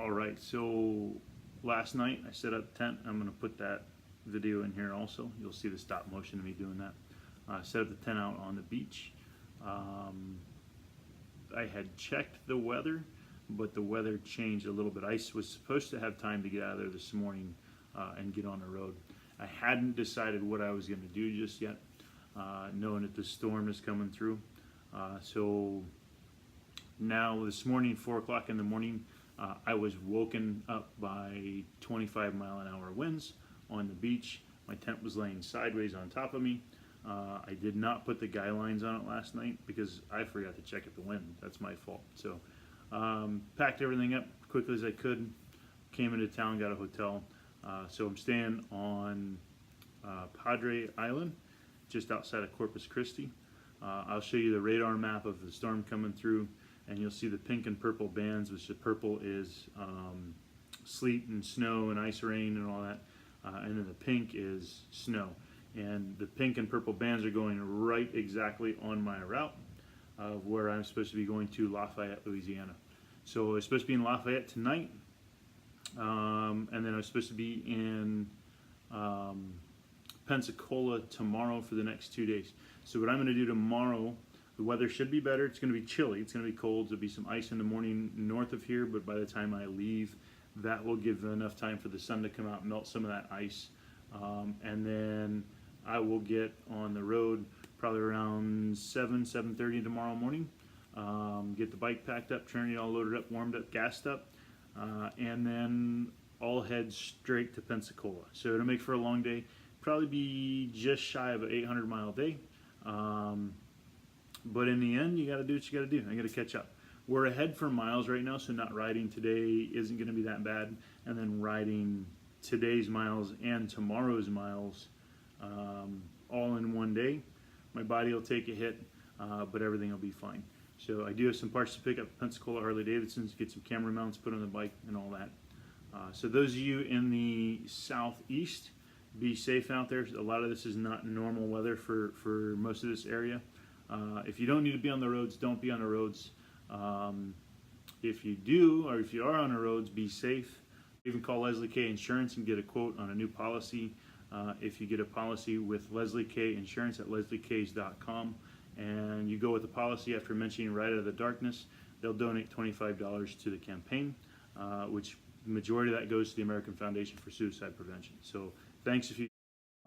All right, so last night I set up the tent. I'm gonna put that video in here also. You'll see the stop motion of me doing that. Set up the tent out on the beach. I had checked the weather, but the weather changed a little bit. I was supposed to have time to get out of there this morning and get on the road. I hadn't decided what I was gonna do just yet, knowing that the storm is coming through. So now this morning, 4 o'clock in the morning, I was woken up by 25-mile-an-hour winds on the beach. My tent was laying sideways on top of me. I did not put the guy lines on it last night because I forgot to check at the wind. That's my fault. So packed everything up quickly as I could, came into town, got a hotel. So I'm staying on Padre Island, just outside of Corpus Christi. I'll show you the radar map of the storm coming through, and you'll see the pink and purple bands, which the purple is sleet and snow and ice rain and all that, and then the pink is snow. And the pink and purple bands are going right exactly on my route of where I'm supposed to be going to Lafayette, Louisiana. So I was supposed to be in Lafayette tonight, and then I was supposed to be in Pensacola tomorrow for the next 2 days. So what I'm going to do tomorrow, the weather should be better. It's going to be chilly. It's going to be cold. There'll be some ice in the morning north of here, but by the time I leave, that will give enough time for the sun to come out and melt some of that ice. And then I will get on the road probably around 7:30 tomorrow morning. Get the bike packed up, turn it all loaded up, warmed up, gassed up, and then all head straight to Pensacola. So it'll make for a long day. Probably be just shy of an 800-mile day. But in the end, you got to do what you got to do. I got to catch up. We're ahead for miles right now, so not riding today isn't going to be that bad. And then riding today's miles and tomorrow's miles all in one day, my body will take a hit, but everything will be fine. So I do have some parts to pick up at Pensacola Harley-Davidson's, get some camera mounts put on the bike and all that. So those of you in the southeast, be safe out there. A lot of this is not normal weather for most of this area. If you don't need to be on the roads, don't be on the roads. If you do, or if you are on the roads, be safe. Even call Leslie K Insurance and get a quote on a new policy. If you get a policy with Leslie K Insurance at leslieks.com, and you go with the policy after mentioning Right Out of the Darkness, they'll donate $25 to the campaign, which the majority of that goes to the American Foundation for Suicide Prevention. So thanks if you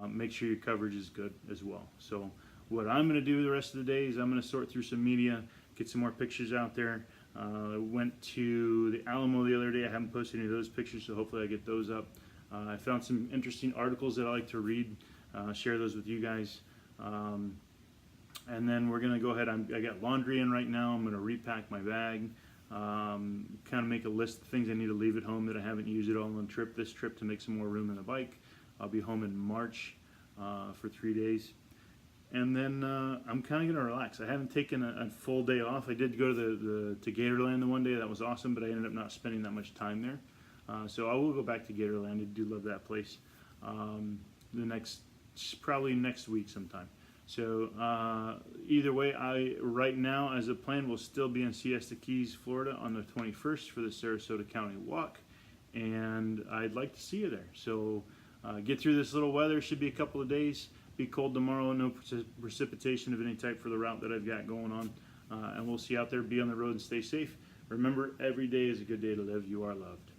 make sure your coverage is good as well. So what I'm going to do the rest of the day is I'm going to sort through some media, get some more pictures out there. I went to the Alamo the other day. I haven't posted any of those pictures, so hopefully I get those up. I found some interesting articles that I like to read, share those with you guys. And then we're going to go ahead. I got laundry in right now. I'm going to repack my bag, kind of make a list of things I need to leave at home that I haven't used at all on this trip to make some more room in the bike. I'll be home in March for 3 days. And then I'm kind of going to relax. I haven't taken a full day off. I did go to Gatorland the one day. That was awesome, but I ended up not spending that much time there. So I will go back to Gatorland. I do love that place. Probably next week sometime. So either way, right now as a plan, will still be in Siesta Keys, Florida on the 21st for the Sarasota County Walk. And I'd like to see you there. So get through this little weather. Should be a couple of days. Be cold tomorrow, no precipitation of any type for the route that I've got going on. And we'll see you out there. Be on the road and stay safe. Remember, every day is a good day to live. You are loved.